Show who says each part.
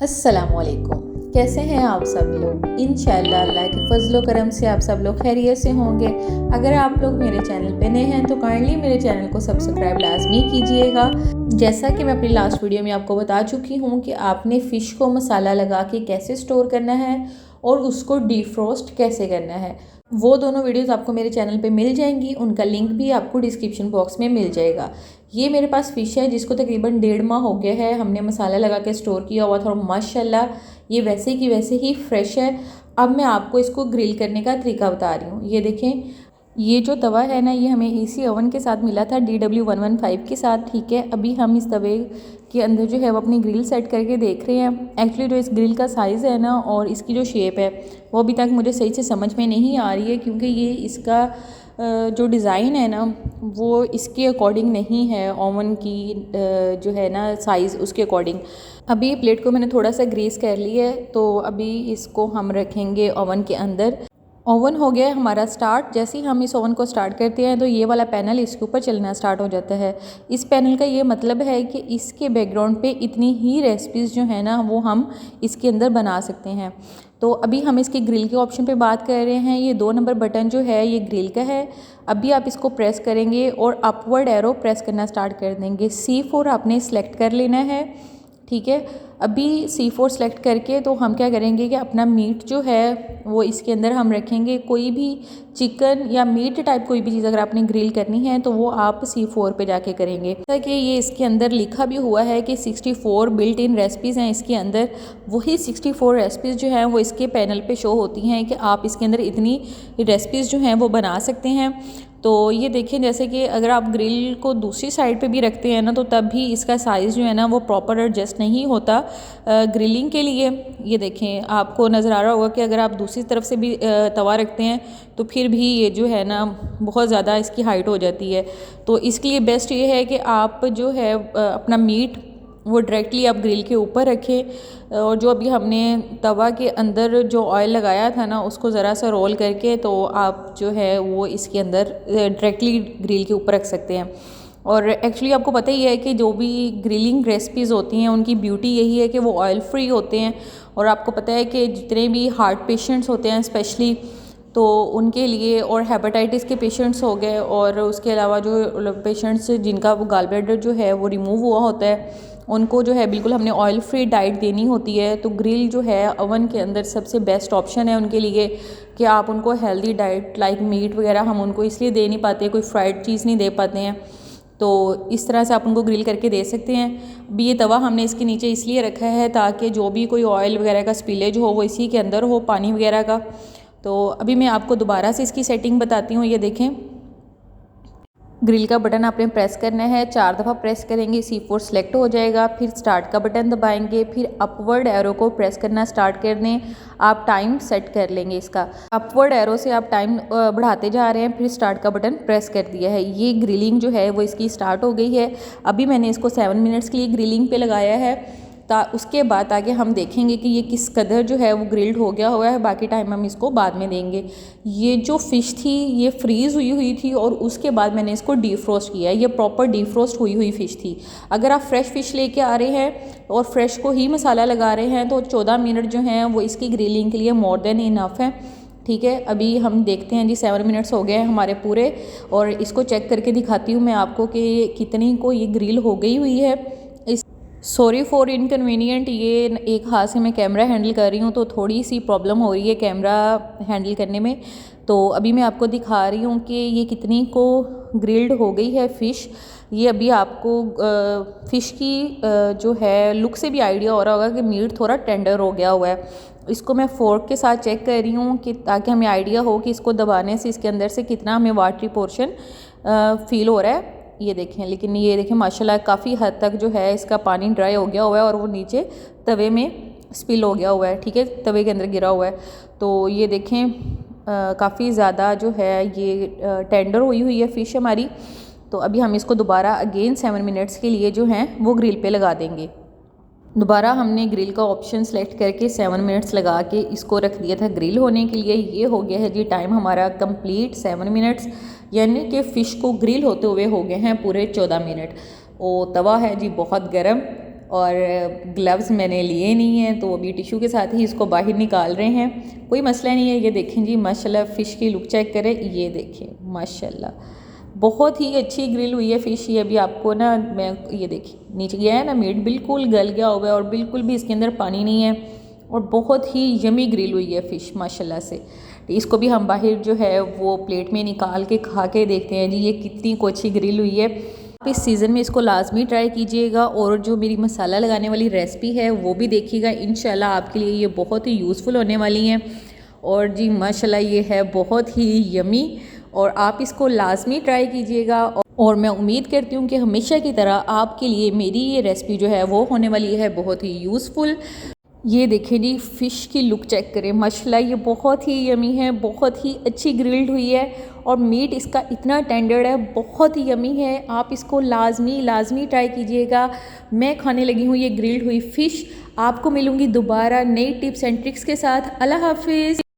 Speaker 1: अस्सलामुअलैकुम। कैसे हैं आप सब लोग? इंशाअल्लाह अल्लाह के फजलो करम से आप सब लोग खैरियत से होंगे। अगर आप लोग मेरे चैनल पे नए हैं तो काइंडली मेरे चैनल को सब्सक्राइब लाजमी कीजिएगा। जैसा कि मैं अपनी लास्ट वीडियो में आपको बता चुकी हूँ कि आपने फ़िश को मसाला लगा के कैसे स्टोर करना है और उसको डीफ्रोस्ट कैसे करना है, वो दोनों वीडियोस आपको मेरे चैनल पे मिल जाएंगी। उनका लिंक भी आपको डिस्क्रिप्शन बॉक्स में मिल जाएगा। ये मेरे पास फ़िश है जिसको तकरीबन 1.5 माह हो गया है, हमने मसाला लगा के स्टोर किया हुआ था और माशाल्लाह ये वैसे की वैसे ही फ्रेश है। अब मैं आपको इसको ग्रिल करने का तरीका बता रही हूँ। ये देखें, ये जो तवा है ना, ये हमें एसी ओवन के साथ मिला था DW115 के साथ। ठीक है, अभी हम इस तवे के अंदर जो है वो अपनी ग्रिल सेट करके देख रहे हैं। एक्चुअली जो इस ग्रिल का साइज़ है ना और इसकी जो शेप है वो अभी तक मुझे सही से समझ में नहीं आ रही है, क्योंकि ये इसका जो डिज़ाइन है ना वो इसके अकॉर्डिंग नहीं है, ओवन की जो है ना साइज़ उसके अकॉर्डिंग। अभी प्लेट को मैंने थोड़ा सा ग्रीस कर लिया है, तो अभी इसको हम रखेंगे ओवन के अंदर। ओवन हो गया है हमारा स्टार्ट। जैसे ही हम इस ओवन को स्टार्ट करते हैं तो ये वाला पैनल इसके ऊपर चलना स्टार्ट हो जाता है। इस पैनल का ये मतलब है कि इसके बैकग्राउंड पे इतनी ही रेसिपीज़ जो है ना वो हम इसके अंदर बना सकते हैं। तो अभी हम इसके ग्रिल के ऑप्शन पे बात कर रहे हैं। ये 2 नंबर बटन जो है ये ग्रिल का है। अभी आप इसको प्रेस करेंगे और अपवर्ड एरो प्रेस करना स्टार्ट कर देंगे। C4 आपने सेलेक्ट कर लेना है। ठीक है, अभी C4 सेलेक्ट करके तो हम क्या करेंगे कि अपना मीट जो है वो इसके अंदर हम रखेंगे। कोई भी चिकन या मीट टाइप कोई भी चीज़ अगर आपने ग्रिल करनी है तो वो आप C4 पे जाके करेंगे। ताकि ये इसके अंदर लिखा भी हुआ है कि 64 बिल्ट इन रेसिपीज़ हैं इसके अंदर। वही 64 रेसिपीज़ जो हैं वो इसके पैनल पे शो होती हैं कि आप इसके अंदर इतनी रेसिपीज़ जो हैं वो बना सकते हैं। तो ये देखें, जैसे कि अगर आप ग्रिल को दूसरी साइड पे भी रखते हैं ना तो तब भी इसका साइज़ जो है ना वो प्रॉपर एडजस्ट नहीं होता ग्रिलिंग के लिए। ये देखें, आपको नज़र आ रहा होगा कि अगर आप दूसरी तरफ से भी तवा रखते हैं तो फिर भी ये जो है ना बहुत ज़्यादा इसकी हाइट हो जाती है। तो इसके लिए बेस्ट ये है कि आप जो है अपना मीट वो डायरेक्टली आप ग्रिल के ऊपर रखें और जो अभी हमने तवा के अंदर जो ऑयल लगाया था ना उसको ज़रा सा रोल करके तो आप जो है वो इसके अंदर डायरेक्टली ग्रिल के ऊपर रख सकते हैं। और एक्चुअली आपको पता ही है कि जो भी ग्रिलिंग रेसिपीज़ होती हैं उनकी ब्यूटी यही है कि वो ऑयल फ्री होते हैं। और आपको पता है कि जितने भी हार्ट पेशेंट्स होते हैं स्पेशली, तो उनके लिए, और हेपेटाइटिस के पेशेंट्स हो गए, और उसके अलावा जो पेशेंट्स जिनका वो गॉल ब्लैडर जो है वो रिमूव हुआ होता है, उनको जो है बिल्कुल हमने ऑयल फ्री डाइट देनी होती है। तो ग्रिल जो है ओवन के अंदर सबसे बेस्ट ऑप्शन है उनके लिए कि आप उनको हेल्दी डाइट लाइक मीट वगैरह हम उनको इसलिए दे नहीं पाते, कोई फ्राइड चीज़ नहीं दे पाते हैं, तो इस तरह से आप उनको ग्रिल करके दे सकते हैं। अभी ये तवा हमने इसके नीचे इसलिए रखा है ताकि जो भी कोई ऑयल वगैरह का स्पिलेज हो वो इसी के अंदर हो, पानी वगैरह का। तो अभी मैं आपको दोबारा से इसकी सेटिंग बताती हूँ। ये देखें, ग्रिल का बटन आपने प्रेस करना है, 4 दफ़ा प्रेस करेंगे, C4 सेलेक्ट हो जाएगा। फिर स्टार्ट का बटन दबाएंगे, फिर अपवर्ड एरो को प्रेस करना स्टार्ट कर दें। आप टाइम सेट कर लेंगे इसका। अपवर्ड एरो से आप टाइम बढ़ाते जा रहे हैं, फिर स्टार्ट का बटन प्रेस कर दिया है। ये ग्रिलिंग जो है वो इसकी स्टार्ट हो गई है। अभी मैंने इसको 7 मिनट्स के लिए ग्रिलिंग पे लगाया है। उसके बाद आगे हम देखेंगे कि ये किस कदर जो है वो ग्रिल्ड हो गया हुआ है। बाकी टाइम हम इसको बाद में देंगे। ये जो फ़िश थी ये फ्रीज़ हुई हुई थी और उसके बाद मैंने इसको डीफ्रोस्ट किया है। ये प्रॉपर डीफ्रोस्ट हुई हुई फ़िश थी। अगर आप फ्रेश फ़िश लेके आ रहे हैं और फ्रेश को ही मसाला लगा रहे हैं तो 14 मिनट जो हैं वो इसकी ग्रिलिंग के लिए मोर देन इनफ है। ठीक है, अभी हम देखते हैं जी 7 मिनट्स हो गए हैं हमारे पूरे, और इसको चेक करके दिखाती हूँ मैं आपको कि कितनी को ये ग्रिल हो गई हुई है। सॉरी फॉर इनकन्वीनियंट, ये एक हाथ से मैं कैमरा हैंडल कर रही हूँ तो थोड़ी सी प्रॉब्लम हो रही है कैमरा हैंडल करने में। तो अभी मैं आपको दिखा रही हूँ कि ये कितनी को ग्रिल्ड हो गई है फ़िश। ये अभी आपको फ़िश की जो है लुक से भी आइडिया हो रहा होगा कि मीट थोड़ा टेंडर हो गया हुआ है। इसको मैं फोर्क के साथ चेक कर रही हूँ कि ताकि हमें आइडिया हो कि इसको दबाने से इसके अंदर से कितना हमें वाटरी पोर्शन फील हो रहा है। ये देखें, लेकिन ये देखें माशाल्लाह काफ़ी हद तक जो है इसका पानी ड्राई हो गया हुआ है और वो नीचे तवे में स्पिल हो गया हुआ है। ठीक है, तवे के अंदर गिरा हुआ है। तो ये देखें काफ़ी ज़्यादा जो है ये टेंडर हुई हुई है फ़िश हमारी। तो अभी हम इसको दोबारा अगेन 7 मिनट्स के लिए जो हैं वो ग्रिल पे लगा देंगे। दोबारा हमने ग्रिल का ऑप्शन सेलेक्ट करके 7 मिनट्स लगा के इसको रख दिया था ग्रिल होने के लिए। ये हो गया है जी टाइम हमारा कंप्लीट 7 मिनट्स, यानी कि फ़िश को ग्रिल होते हुए हो गए हैं पूरे 14 मिनट। और तवा है जी बहुत गर्म, और ग्लव्स मैंने लिए नहीं हैं, तो अभी टिश्यू के साथ ही इसको बाहर निकाल रहे हैं। कोई मसला नहीं है। ये देखें जी माशाल्लाह, फ़िश की लुक चेक करें, ये देखें माशाल्लाह बहुत ही अच्छी ग्रिल हुई है फ़िश। ये अभी आपको ना मैं ये देखिए नीचे गया है ना, मीट बिल्कुल गल गया हुआ है और बिल्कुल भी इसके अंदर पानी नहीं है और बहुत ही यमी ग्रिल हुई है फ़िश माशाल्लाह से। इसको भी हम बाहर जो है वो प्लेट में निकाल के खा के देखते हैं जी ये कितनी को अच्छी ग्रिल हुई है। आप इस सीज़न में इसको लाजमी ट्राई कीजिएगा और जो मेरी मसाला लगाने वाली रेसिपी है वो भी देखिएगा, इंशाल्लाह आपके लिए ये बहुत ही यूज़फुल होने वाली हैं। और जी माशाल्लाह ये है बहुत ही यमी और आप इसको लाजमी ट्राई कीजिएगा। और मैं उम्मीद करती हूँ कि हमेशा की तरह आपके लिए मेरी ये रेसिपी जो है वो होने वाली है बहुत ही यूज़फुल। ये देखें जी फ़िश की लुक चेक करें माशाल्लाह, ये बहुत ही यमी है, बहुत ही अच्छी ग्रिल्ड हुई है और मीट इसका इतना टेंडर है, बहुत ही यमी है। आप इसको लाजमी ट्राई कीजिएगा। मैं खाने लगी हूँ ये ग्रिल्ड हुई फ़िश। आपको मिलूँगी दोबारा नई टिप्स एंड ट्रिक्स के साथ। अल्लाह हाफिज़।